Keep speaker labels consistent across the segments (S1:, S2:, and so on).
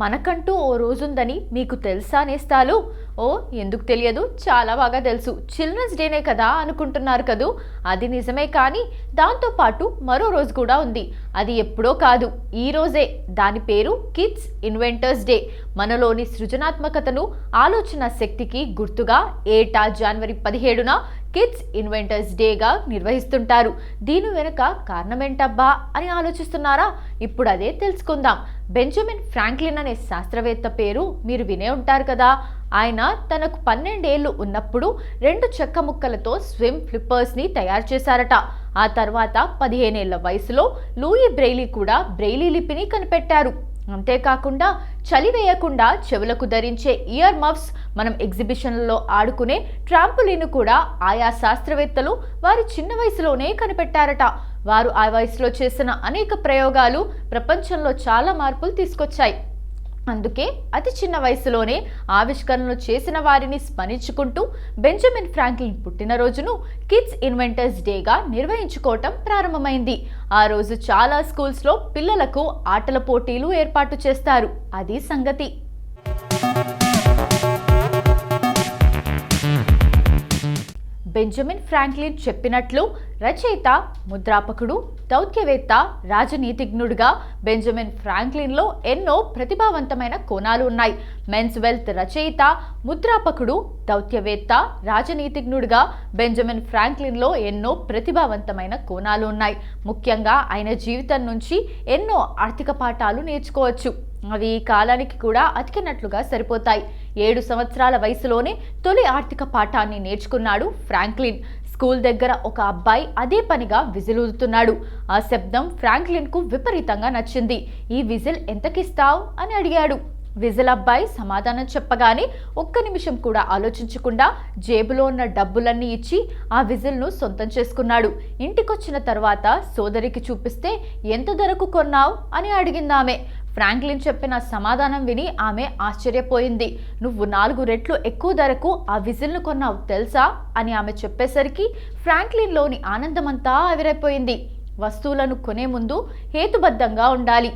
S1: మనకంటూ ఓ రోజుందని మీకు తెలుసా నేస్తాలు? ఓ ఎందుకు తెలియదు, చాలా బాగా తెలుసు. చిల్డ్రన్స్ డేనే కదా అనుకుంటున్నారు కదూ. అది నిజమే, కానీ దాంతోపాటు మరో రోజు కూడా ఉంది. అది ఎప్పుడో కాదు, ఈ రోజే. దాని పేరు కిడ్స్ ఇన్వెంటర్స్ డే. మనలోని సృజనాత్మకతను, ఆలోచన శక్తికి గుర్తుగా ఏటా జనవరి 17న కిడ్స్ ఇన్వెంటర్స్ డేగా నిర్వహిస్తుంటారు. దీని వెనుక కారణమేంటబ్బా అని ఆలోచిస్తున్నారా? ఇప్పుడు అదే తెలుసుకుందాం. బెంజమిన్ ఫ్రాంక్లిన్ అనే శాస్త్రవేత్త పేరు మీరు వినే ఉంటారు కదా. ఆయన తనకు 12 ఏళ్ళు ఉన్నప్పుడు 2 చెక్క ముక్కలతో స్విమ్ ఫ్లిప్పర్స్ని తయారు చేశారట. ఆ తర్వాత 15 ఏళ్ల వయసులో లూయి బ్రెయిలీ కూడా బ్రెయిలీ లిపిని కనిపెట్టారు. అంతేకాకుండా చలి వేయకుండా చెవులకు ధరించే ఇయర్ మఫ్స్, మనం ఎగ్జిబిషన్లలో ఆడుకునే ట్రాంపులిన్ కూడా ఆయా శాస్త్రవేత్తలు వారి చిన్న వయసులోనే కనిపెట్టారట. వారు ఆ వయసులో చేసిన అనేక ప్రయోగాలు ప్రపంచంలో చాలా మార్పులు తీసుకొచ్చాయి. అందుకే అతి చిన్న వయసులోనే ఆవిష్కరణలు చేసిన వారిని స్మరించుకుంటూ బెంజమిన్ ఫ్రాంక్లిన్ పుట్టినరోజును కిడ్స్ ఇన్వెంటర్స్ డేగా నిర్వహించుకోవటం ప్రారంభమైంది. ఆ రోజు చాలా స్కూల్స్లో పిల్లలకు ఆటల పోటీలు ఏర్పాటు చేస్తారు. అది సంగతి. బెంజమిన్ ఫ్రాంక్లిన్ చెప్పినట్లు రచయిత, ముద్రాపకుడు, దౌత్యవేత్త, రాజనీతిజ్ఞుడిగా బెంజమిన్ ఫ్రాంక్లిన్లో ఎన్నో ప్రతిభావంతమైన కోణాలు ఉన్నాయి. మెన్స్ వెల్త్ రచయిత, ముద్రాపకుడు, దౌత్యవేత్త, రాజనీతిజ్ఞుడిగా బెంజమిన్ ఫ్రాంక్లిన్లో ఎన్నో ప్రతిభావంతమైన కోణాలు ఉన్నాయి. ముఖ్యంగా ఆయన జీవితం నుంచి ఎన్నో ఆర్థిక పాఠాలు నేర్చుకోవచ్చు. అవి ఈ కాలానికి కూడా అతికినట్లుగా సరిపోతాయి. 7 సంవత్సరాల వయసులోనే తొలి ఆర్థిక పాఠాన్ని నేర్చుకున్నాడు ఫ్రాంక్లిన్. స్కూల్ దగ్గర ఒక అబ్బాయి అదే పనిగా విజిల్ ఊదుతున్నాడు. ఆ శబ్దం ఫ్రాంక్లిన్కు విపరీతంగా నచ్చింది. ఈ విజిల్ ఎంతకిస్తావు అని అడిగాడు. విజిల్ అబ్బాయి సమాధానం చెప్పగానే ఒక్క నిమిషం కూడా ఆలోచించకుండా జేబులో ఉన్న డబ్బులన్నీ ఇచ్చి ఆ విజిల్ను సొంతం చేసుకున్నాడు. ఇంటికొచ్చిన తర్వాత సోదరికి చూపిస్తే ఎంత ధరకు కొన్నావు అని అడిగిందామె. ఫ్రాంక్లిన్ చెప్పిన సమాధానం విని ఆమె ఆశ్చర్యపోయింది. నువ్వు 4 రెట్లు ఎక్కువ ధరకు ఆ విజిల్ను కొన్నావు తెలుసా అని ఆమె చెప్పేసరికి ఫ్రాంక్లిన్లోని ఆనందమంతా ఆవిరైపోయింది. వస్తువులను కొనే ముందు హేతుబద్ధంగా ఉండాలి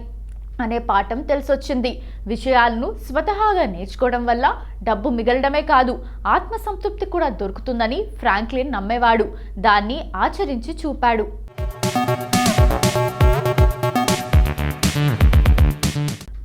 S1: అనే పాఠం తెలిసొచ్చింది. విషయాలను స్వతహాగా నేర్చుకోవడం వల్ల డబ్బు మిగలడమే కాదు, ఆత్మసంతృప్తి కూడా దొరుకుతుందని ఫ్రాంక్లిన్ నమ్మేవాడు. దాన్ని ఆచరించి చూపాడు.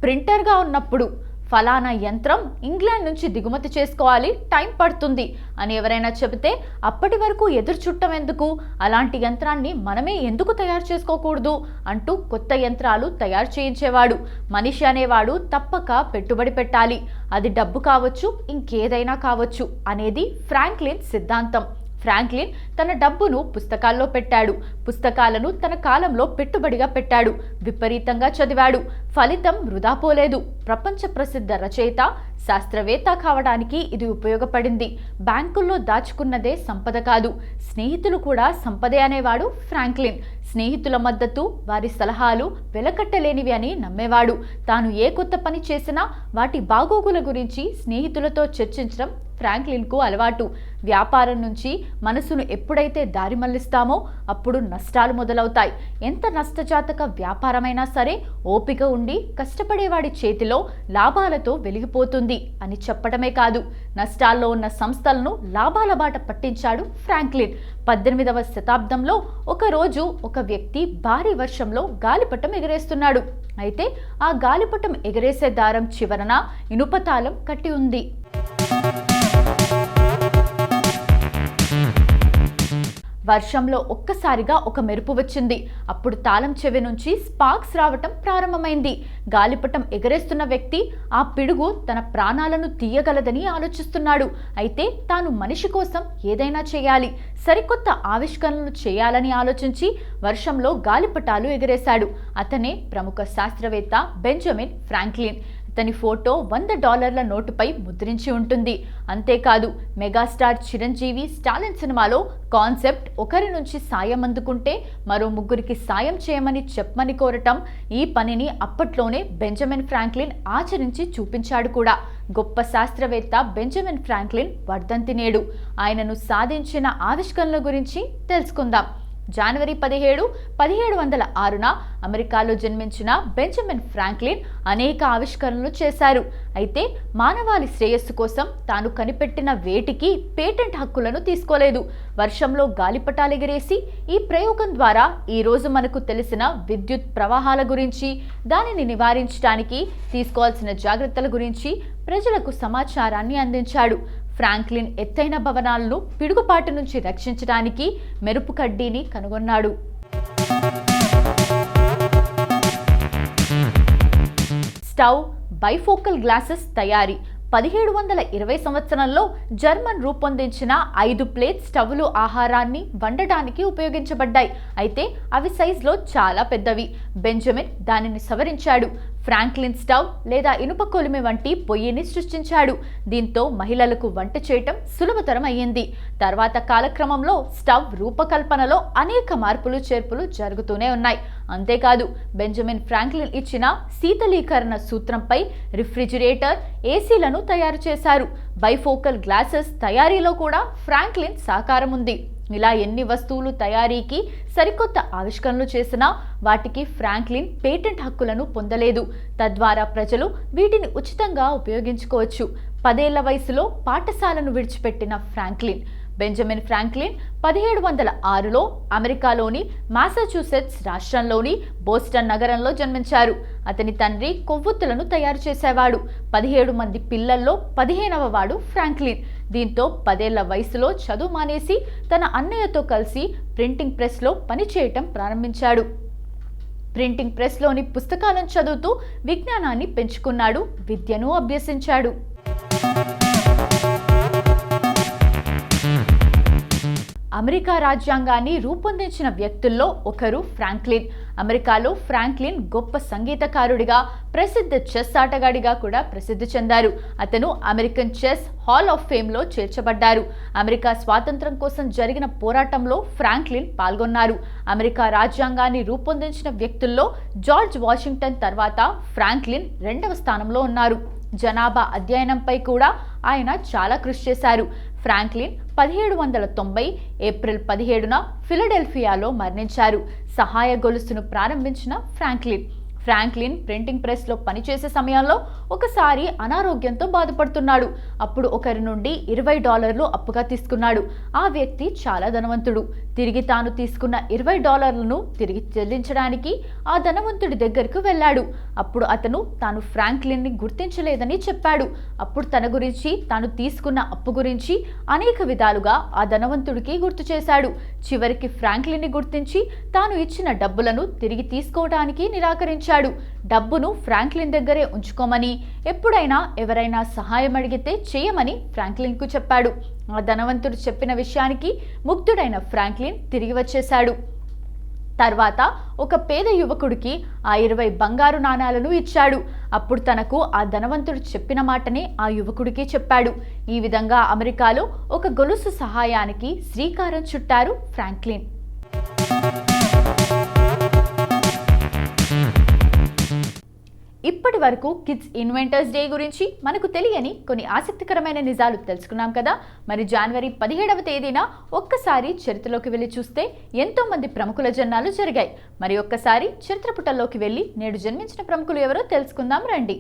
S1: ప్రింటర్గా ఉన్నప్పుడు ఫలానా యంత్రం ఇంగ్లాండ్ నుంచి దిగుమతి చేసుకోవాలి, టైం పడుతుంది అని ఎవరైనా చెబితే అప్పటి వరకు ఎదురు చుట్టం ఎందుకు, అలాంటి యంత్రాన్ని మనమే ఎందుకు తయారు చేసుకోకూడదు అంటూ కొత్త యంత్రాలు తయారు చేయించేవాడు. మనిషి అనేవాడు తప్పక పెట్టుబడి పెట్టాలి. అది డబ్బు కావచ్చు, ఇంకేదైనా కావచ్చు అనేది ఫ్రాంక్లిన్ సిద్ధాంతం. ఫ్రాంక్లిన్ తన డబ్బును పుస్తకాల్లో పెట్టాడు. పుస్తకాలను తన కాలంలో పెట్టుబడిగా పెట్టాడు. విపరీతంగా చదివాడు. ఫలితం వృధా పోలేదు. ప్రపంచ ప్రసిద్ధ రచయిత, శాస్త్రవేత్త కావడానికి ఇది ఉపయోగపడింది. బ్యాంకుల్లో దాచుకున్నదే సంపద కాదు, స్నేహితులు కూడా సంపదే అనేవాడు ఫ్రాంక్లిన్. స్నేహితుల మద్దతు, వారి సలహాలు వెలకట్టలేనివి అని నమ్మేవాడు. తాను ఏ కొత్త పని చేసినా వాటి బాగోగుల గురించి స్నేహితులతో చర్చించడం ఫ్రాంక్లిన్కు అలవాటు. వ్యాపారం నుంచి మనసును ఎప్పుడైతే దారి మళ్లిస్తామో అప్పుడు నష్టాలు మొదలవుతాయి. ఎంత నష్టజాతక వ్యాపారమైనా సరే ఓపిక ఉండి కష్టపడేవాడి చేతిలో లాభాలతో వెలిగిపోతుంది అని చెప్పడమే కాదు, నష్టాల్లో ఉన్న సంస్థలను లాభాల బాట పట్టించాడు ఫ్రాంక్లిన్. 18వ శతాబ్దంలో ఒకరోజు ఒక వ్యక్తి భారీ వర్షంలో గాలిపటం ఎగరేస్తున్నాడు. అయితే ఆ గాలిపటం ఎగరేసే దారం చివరన ఇనుపతాళం కట్టి ఉంది. వర్షంలో ఒక్కసారిగా ఒక మెరుపు వచ్చింది. అప్పుడు తాళం చెవి నుంచి స్పార్క్స్ రావటం ప్రారంభమైంది. గాలిపటం ఎగరేస్తున్న వ్యక్తి ఆ పిడుగు తన ప్రాణాలను తీయగలదని ఆలోచిస్తున్నాడు. అయితే తాను మనిషి కోసం ఏదైనా చేయాలి, సరికొత్త ఆవిష్కరణలు చేయాలని ఆలోచించి వర్షంలో గాలిపటాలు ఎగరేశాడు. అతనే ప్రముఖ శాస్త్రవేత్త బెంజమిన్ ఫ్రాంక్లిన్. అతని ఫోటో $100 నోటుపై ముద్రించి ఉంటుంది. అంతేకాదు, మెగాస్టార్ చిరంజీవి స్టాలిన్ సినిమాలో కాన్సెప్ట్ ఒకరి నుంచి సాయం అందుకుంటే మరో 3కి సాయం చేయమని చెప్పమని కోరటం, ఈ పనిని అప్పట్లోనే బెంజమిన్ ఫ్రాంక్లిన్ ఆచరించి చూపించాడు కూడా. గొప్ప శాస్త్రవేత్త బెంజమిన్ ఫ్రాంక్లిన్ వర్ధంతి నేడు. ఆయనను సాధించిన ఆవిష్కరణల గురించి తెలుసుకుందాం. జనవరి 17, 1706న అమెరికాలో జన్మించిన బెంజమిన్ ఫ్రాంక్లిన్ అనేక ఆవిష్కరణలు చేశారు. అయితే మానవాళి శ్రేయస్సు కోసం తాను కనిపెట్టిన వేటికి పేటెంట్ హక్కులను తీసుకోలేదు. వర్షంలో గాలిపటాలు ఎగిరేసి ఈ ప్రయోగం ద్వారా ఈరోజు మనకు తెలిసిన విద్యుత్ ప్రవాహాల గురించి, దానిని నివారించడానికి తీసుకోవాల్సిన జాగ్రత్తల గురించి ప్రజలకు సమాచారాన్ని అందించాడు. ఫ్రాంక్లిన్ ఎత్తైన భవనాలను పిడుగుపాటు నుంచి రక్షించడానికి మెరుపు కడ్డీని కనుగొన్నాడు. స్టవ్, బైఫోకల్ గ్లాసెస్ తయారీ 1720 సంవత్సరంలో జర్మన్ రూపొందించిన 5 ప్లేట్ స్టవ్లు ఆహారాన్ని వండటానికి ఉపయోగించబడ్డాయి. అయితే అవి సైజులో చాలా పెద్దవి. బెంజమిన్ దానిని సవరించాడు. ఫ్రాంక్లిన్ స్టవ్ లేదా ఇనుప కొలిమి వంటి పొయ్యిని సృష్టించాడు. దీంతో మహిళలకు వంట చేయటం సులభతరం అయ్యింది. తర్వాత కాలక్రమంలో స్టవ్ రూపకల్పనలో అనేక మార్పులు చేర్పులు జరుగుతూనే ఉన్నాయి. అంతేకాదు, బెంజమిన్ ఫ్రాంక్లిన్ ఇచ్చిన శీతలీకరణ సూత్రంపై రిఫ్రిజిరేటర్, ఏసీలను తయారు చేశారు. బైఫోకల్ గ్లాసెస్ తయారీలో కూడా ఫ్రాంక్లిన్ సహకారం ఉంది. ఇలా ఎన్ని వస్తువులు తయారీకి సరికొత్త ఆవిష్కరణలు చేసినా వాటికి ఫ్రాంక్లిన్ పేటెంట్ హక్కులను పొందలేదు. తద్వారా ప్రజలు వీటిని ఉచితంగా ఉపయోగించుకోవచ్చు. 10 ఏళ్ల వయసులో పాఠశాలను విడిచిపెట్టిన ఫ్రాంక్లిన్ బెంజమిన్ ఫ్రాంక్లిన్ 1706లో అమెరికాలోని మాసాచ్యూసెట్స్ రాష్ట్రంలోని బోస్టన్ నగరంలో జన్మించారు. అతని తండ్రి కొవ్వొత్తులను తయారు చేసేవాడు. 17 మంది పిల్లల్లో 15వ వాడు ఫ్రాంక్లిన్. దీంతో 10 ఏళ్ల వయసులో చదువు మానేసి తన అన్నయ్యతో కలిసి ప్రింటింగ్ ప్రెస్లో పనిచేయటం ప్రారంభించాడు. ప్రింటింగ్ ప్రెస్లోని పుస్తకాలను చదువుతూ విజ్ఞానాన్ని పెంచుకున్నాడు, విద్యను అభ్యసించాడు. అమెరికా రాజ్యాంగాన్ని రూపొందించిన వ్యక్తుల్లో ఒకరు ఫ్రాంక్లిన్. అమెరికాలో ఫ్రాంక్లిన్ గొప్ప సంగీతకారుడిగా, ప్రసిద్ధ చెస్ ఆటగాడిగా కూడా ప్రసిద్ధి చెందారు. అతను అమెరికన్ చెస్ హాల్ ఆఫ్ ఫేమ్లో చేర్చబడ్డారు. అమెరికా స్వాతంత్రం కోసం జరిగిన పోరాటంలో ఫ్రాంక్లిన్ పాల్గొన్నారు. అమెరికా రాజ్యాంగాన్ని రూపొందించిన వ్యక్తుల్లో జార్జ్ వాషింగ్టన్ తర్వాత ఫ్రాంక్లిన్ 2వ స్థానంలో ఉన్నారు. జనాభా అధ్యయనంపై కూడా ఆయన చాలా కృషి చేశారు. ఫ్రాంక్లిన్ 1790 ఏప్రిల్ 17న ఫిలడెల్ఫియాలో మరణించారు. సహాయ గొలుసును ప్రారంభించిన ఫ్రాంక్లిన్ ప్రింటింగ్ ప్రెస్లో పనిచేసే సమయంలో ఒకసారి అనారోగ్యంతో బాధపడుతున్నాడు. అప్పుడు ఒకరి నుండి $20 అప్పుగా తీసుకున్నాడు. ఆ వ్యక్తి చాలా ధనవంతుడు. తిరిగి తాను తీసుకున్న $20లను తిరిగి చెల్లించడానికి ఆ ధనవంతుడి దగ్గరకు వెళ్ళాడు. అప్పుడు అతను తాను ఫ్రాంక్లిన్ని గుర్తించలేదని చెప్పాడు. అప్పుడు తన గురించి, తాను తీసుకున్న అప్పు గురించి అనేక విధాలుగా ఆ ధనవంతుడికి గుర్తు చేశాడు. చివరికి ఫ్రాంక్లిన్ని గుర్తించి తాను ఇచ్చిన డబ్బులను తిరిగి తీసుకోవడానికి నిరాకరించాడు. డబ్బును ఫ్రాంక్లిన్ దగ్గరే ఉంచుకోమని, ఎప్పుడైనా ఎవరైనా సహాయం అడిగితే చేయమని ఫ్రాంక్లిన్కు చెప్పాడు. ఆ ధనవంతుడు చెప్పిన విషయానికి ముగ్ధుడైన ఫ్రాంక్లిన్ తిరిగి వచ్చేశాడు. తర్వాత ఒక పేద యువకుడికి ఆ 20 బంగారు నాణాలను ఇచ్చాడు. అప్పుడు తనకు ఆ ధనవంతుడు చెప్పిన మాటనే ఆ యువకుడికి చెప్పాడు. ఈ విధంగా అమెరికాలో ఒక గొలుసు సహాయానికి శ్రీకారం చుట్టారు ఫ్రాంక్లిన్. ఇప్పటి వరకు కిడ్స్ ఇన్వెంటర్స్ డే గురించి మనకు తెలియని కొన్ని ఆసక్తికరమైన నిజాలు తెలుసుకున్నాం కదా. మరి జనవరి 17వ తేదీన ఒక్కసారి చరిత్రలోకి వెళ్ళి చూస్తే ఎంతో మంది ప్రముఖుల జన్మాలు జరిగాయి. మరి ఒక్కసారి చరిత్ర పుటల్లోకి వెళ్ళి నేడు జన్మించిన ప్రముఖులు ఎవరో తెలుసుకుందాం రండి.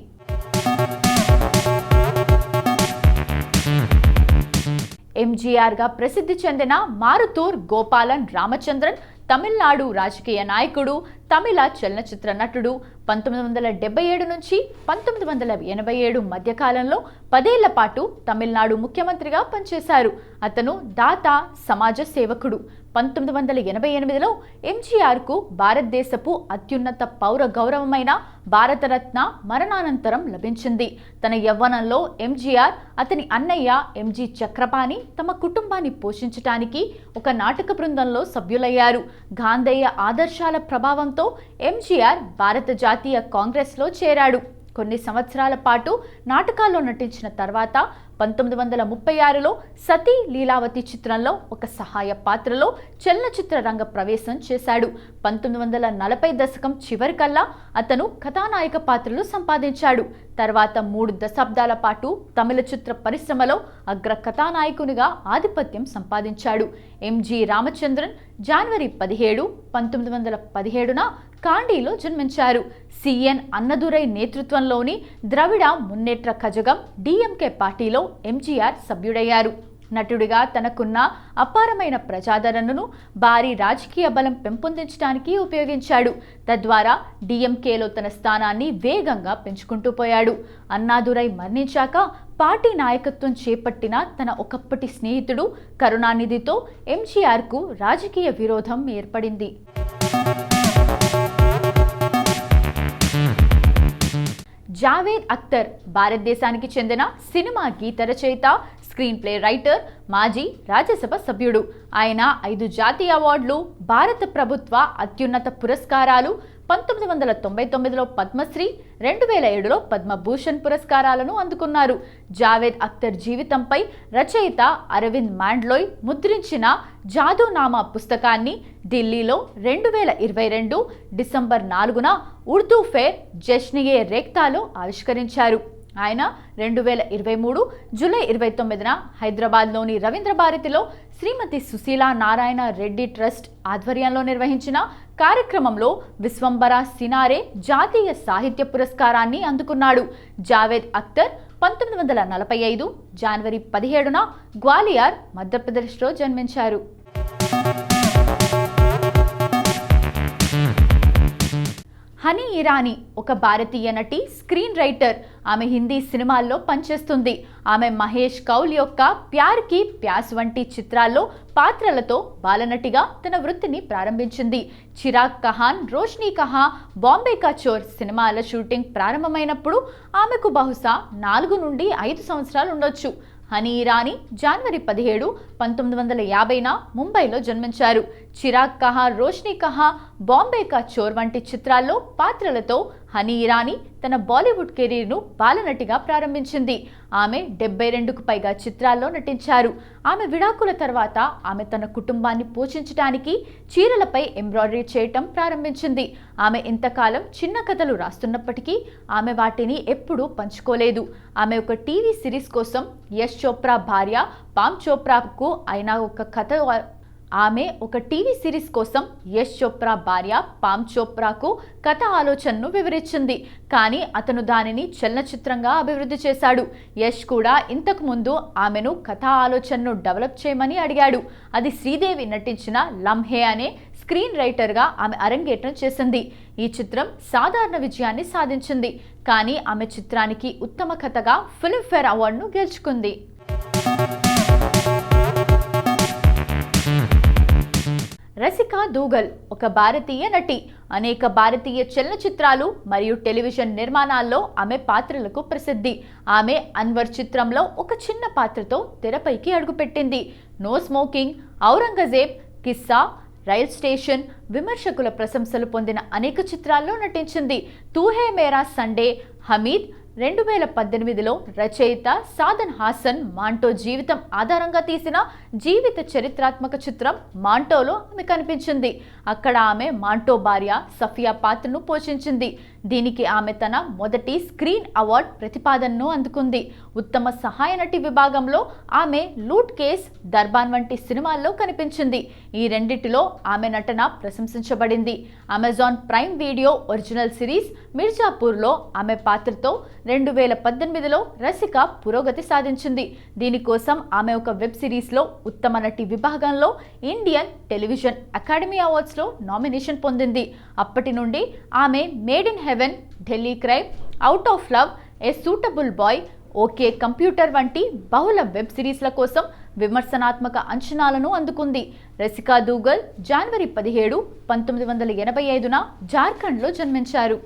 S1: ఎంజీఆర్గా ప్రసిద్ధి చెందిన మారుతూర్ గోపాలన్ రామచంద్రన్ తమిళనాడు రాజకీయ నాయకుడు, తమిళ చలనచిత్ర నటుడు. 1977 నుంచి 1987 మధ్యకాలంలో 10 ఏళ్ల పాటు తమిళనాడు ముఖ్యమంత్రిగా పనిచేశారు. అతను దాత, సమాజ సేవకుడు. 1988లో ఎంజీఆర్కు భారతదేశపు అత్యున్నత పౌర గౌరవమైన భారతరత్న మరణానంతరం లభించింది. తన యవ్వనంలో ఎంజీఆర్, అతని అన్నయ్య ఎంజీ చక్రపాణి తమ కుటుంబాన్ని పోషించటానికి ఒక నాటక బృందంలో సభ్యులయ్యారు. గాంధేయ ఆదర్శాల ప్రభావంతో ఎంజీఆర్ భారత జాతీయ కాంగ్రెస్లో చేరాడు. కొన్ని సంవత్సరాల పాటు నాటకాల్లో నటించిన తర్వాత 1936లో సతీ లీలావతి చిత్రంలో ఒక సహాయ పాత్రలో చలనచిత్ర రంగ ప్రవేశం చేశాడు. 1940 దశకం చివరికల్లా అతను కథానాయక పాత్రలు సంపాదించాడు. తర్వాత 3 దశాబ్దాల పాటు తమిళ చిత్ర పరిశ్రమలో అగ్ర కథానాయకునిగా ఆధిపత్యం సంపాదించాడు. ఎంజి రామచంద్రన్ జనవరి 17, 1917న కాండీలో జన్మించారు. సిఎన్ అన్నదురై నేతృత్వంలోని ద్రవిడ మున్నేట్ర కజగం డిఎంకే పార్టీలో ఎంజీఆర్ సభ్యుడయ్యారు. నటుడిగా తనకున్న అపారమైన ప్రజాదరణను భారీ రాజకీయ బలం పెంపొందించడానికి ఉపయోగించాడు. తద్వారా డిఎంకేలో తన స్థానాన్ని వేగంగా పెంచుకుంటూ పోయాడు. అన్నాదురై మరణించాక పార్టీ నాయకత్వం చేపట్టిన తన ఒకప్పటి స్నేహితుడు కరుణానిధితో ఎంజీఆర్కు రాజకీయ విరోధం ఏర్పడింది. జావేద్ అఖ్తర్ భారతదేశానికి చెందిన సినిమా గీత రచయిత, స్క్రీన్ ప్లే రైటర్, మాజీ రాజ్యసభ సభ్యుడు. ఆయన 5 జాతీయ అవార్డులు, భారత ప్రభుత్వ అత్యున్నత పురస్కారాలు, 1999లో పద్మశ్రీ, 2007లో పద్మభూషణ్ పురస్కారాలను అందుకున్నారు. జావేద్ అఖ్తర్ జీవితంపై రచయిత అరవింద్ మాండ్లోయ్ ముద్రించిన జాదూనామా పుస్తకాన్ని ఢిల్లీలో 2022 డిసెంబర్ 4న ఉర్దూ ఫేర్ జష్న్-ఏ రేఖ్తాలో ఆవిష్కరించారు. ఆయన 2023 జూలై 29న హైదరాబాద్లోని రవీంద్ర భారతిలో శ్రీమతి సుశీలా నారాయణ రెడ్డి ట్రస్ట్ ఆధ్వర్యంలో నిర్వహించిన కార్యక్రమంలో విశ్వంబర సినారే జాతీయ సాహిత్య పురస్కారాన్ని అందుకున్నాడు. జావేద్ అఖ్తర్ 1945 జనవరి 17న గ్వాలియర్, మధ్యప్రదేశ్లో జన్మించారు. హనీ ఇరానీ ఒక భారతీయ నటి, స్క్రీన్ రైటర్. ఆమె హిందీ సినిమాల్లో పనిచేస్తుంది. ఆమె మహేష్ కౌల్ యొక్క ప్యార్ కీ ప్యాస్ వంటి చిత్రాల్లో పాత్రలతో బాలనటిగా తన వృత్తిని ప్రారంభించింది. చిరాగ్ కహాన్, రోష్నీ కహా, బాంబే కా చోర్ సినిమాల షూటింగ్ ప్రారంభమైనప్పుడు ఆమెకు బహుశా 4 నుండి 5 సంవత్సరాలు ఉండొచ్చు. హనీ ఇరానీ జనవరి 17, 1950న ముంబైలో జన్మించారు. చిరాగ్ కహా, రోష్నీ కహా, బాంబే కా చోర్ వంటి చిత్రాల్లో పాత్రలతో హనీ ఇరానీ తన బాలీవుడ్ కెరీర్ను బాలనటిగా ప్రారంభించింది. ఆమె 72కు పైగా చిత్రాల్లో నటించారు. ఆమె విడాకుల తర్వాత ఆమె తన కుటుంబాన్ని పోషించడానికి చీరలపై ఎంబ్రాయిడరీ చేయటం ప్రారంభించింది. ఆమె ఇంతకాలం చిన్న కథలు రాస్తున్నప్పటికీ ఆమె వాటిని ఎప్పుడూ పంచుకోలేదు. ఆమె ఒక టీవీ సిరీస్ కోసం యశ్ చోప్రా భార్య పామ్ చోప్రాకు అయిన ఒక కథ ఆమె ఒక టీవీ సిరీస్ కోసం యశ్ చోప్రా భార్య పామ్ చోప్రాకు కథ ఆలోచనను వివరించింది. కానీ అతను దానిని చలనచిత్రంగా అభివృద్ధి చేశాడు. యశ్ కూడా ఇంతకు ముందు ఆమెను కథా ఆలోచనను డెవలప్ చేయమని అడిగాడు. అది శ్రీదేవి నటించిన లంహే అనే స్క్రీన్ రైటర్గా ఆమె అరంగేట్రం చేసింది. ఈ చిత్రం సాధారణ విజయాన్ని సాధించింది. కానీ ఆమె చిత్రానికి ఉత్తమ కథగా ఫిల్మ్ఫేర్ అవార్డును గెలుచుకుంది. రసికా దూగల్ ఒక భారతీయ నటి. అనేక భారతీయ చలనచిత్రాలు మరియు టెలివిజన్ నిర్మాణాల్లో ఆమె పాత్రలకు ప్రసిద్ధి. ఆమె అన్వర్ చిత్రంలో ఒక చిన్న పాత్రతో తెరపైకి అడుగుపెట్టింది. No smoking, Aurangzeb, Kissa, rail station విమర్శకుల ప్రశంసలు పొందిన అనేక చిత్రాల్లో నటించింది. తూ హే మేరా సండే, హమీద్ 2018లో రచయిత సాదన్ హాసన్ మాంటో జీవితం ఆధారంగా తీసిన జీవిత చరిత్రాత్మక చిత్రం మాంటోలో ఆమె కనిపించింది. అక్కడ ఆమె మాంటో భార్య సఫియా పాత్రను పోషించింది. దీనికి ఆమె తన మొదటి స్క్రీన్ అవార్డ్ ప్రతిపాదనను అందుకుంది. ఉత్తమ సహాయ నటి విభాగంలో ఆమె లూట్ కేస్, దర్బాన్ వంటి సినిమాల్లో కనిపించింది. ఈ రెండిటిలో ఆమె నటన ప్రశంసించబడింది. Amazon prime video original series మిర్జాపూర్లో ఆమె పాత్రతో 2018లో రసిక పురోగతి సాధించింది. దీనికోసం ఆమె ఒక వెబ్ సిరీస్లో ఉత్తమ నటి విభాగంలో ఇండియన్ టెలివిజన్ అకాడమీ అవార్డ్స్లో నామినేషన్ పొందింది. అప్పటి నుండి ఆమె made in heaven, Delhi crime, out of love, a suitable boy, okay computer వంటి బహుళ వెబ్ సిరీస్ల కోసం విమర్శనాత్మక అంచనాలను అందుకుంది. రసికా దూగల్ జనవరి 17, 1985న జార్ఖండ్లో జన్మించారు.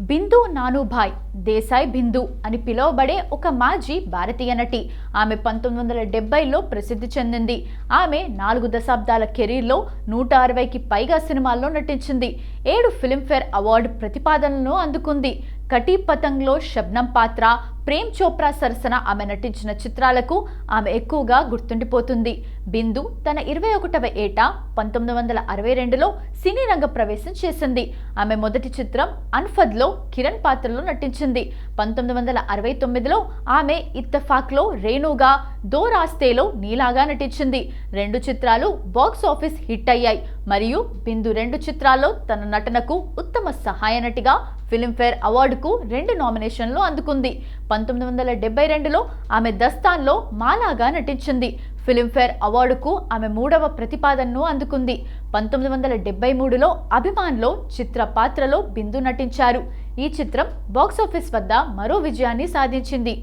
S1: బిందు నానుభాయ్ దేశాయ్ బిందు అని పిలువబడే ఒక మాజీ భారతీయ నటి. ఆమె 1970లో ప్రసిద్ధి చెందింది. ఆమె 4 దశాబ్దాల కెరీర్లో 160కి పైగా సినిమాల్లో నటించింది. 7 ఫిల్మ్ఫేర్ అవార్డు ప్రతిపాదనలను అందుకుంది. కటీ పతంగ్లో శబ్నం పాత్ర, ప్రేమ్ చోప్రా సరసన ఆమె నటించిన చిత్రాలకు ఆమె ఎక్కువగా గుర్తుండిపోతుంది. బిందు తన 21వ ఏట 1962లో సినీ రంగ ప్రవేశం చేసింది. ఆమె మొదటి చిత్రం అన్ఫద్లో కిరణ్ పాత్రలో నటించింది. 1969లో ఆమె ఇత్తఫాక్లో రేణుగా, దో రాస్తేలో నీలాగా నటించింది. 2 చిత్రాలు బాక్స్ ఆఫీస్ హిట్ అయ్యాయి మరియు బిందు 2 చిత్రాల్లో తన నటనకు ఉత్తమ సహాయ నటిగా ఫిల్మ్ఫేర్ అవార్డుకు 2 నామినేషన్లు అందుకుంది. 1972లో ఆమె దస్తాన్లో మాలాగా నటించింది. ఫిల్మ్ఫేర్ అవార్డుకు ఆమె 3వ ప్రతిపాదనను అందుకుంది. 1973లో అభిమాన్లో చిత్ర పాత్రలో బిందు నటించారు. ఈ చిత్రం బాక్సాఫీస్ వద్ద మరో విజయాన్ని సాధించింది.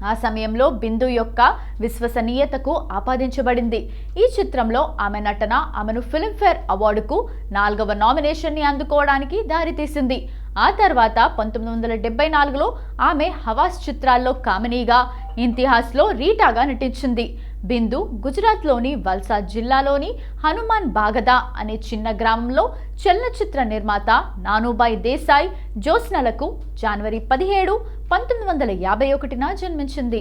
S1: ఆ సమయంలో బిందు యొక్క విశ్వసనీయతకు ఆపాదించబడింది. ఈ చిత్రంలో ఆమె నటన ఆమెను ఫిల్మ్ఫేర్ అవార్డుకు 4వ నామినేషన్ని అందుకోవడానికి దారితీసింది. ఆ తర్వాత 1974లో ఆమె హవాస్ చిత్రాల్లో కామినీగా, ఇంతిహాస్లో రీటాగా నటించింది. బిందు గుజరాత్లోని వల్సాద్ జిల్లాలోని హనుమాన్ బాగదా అనే చిన్న గ్రామంలో చలనచిత్ర నిర్మాత నానుభాయ్ దేశాయ్ జ్యోత్స్నలకు జనవరి 17, 1951న జన్మించింది.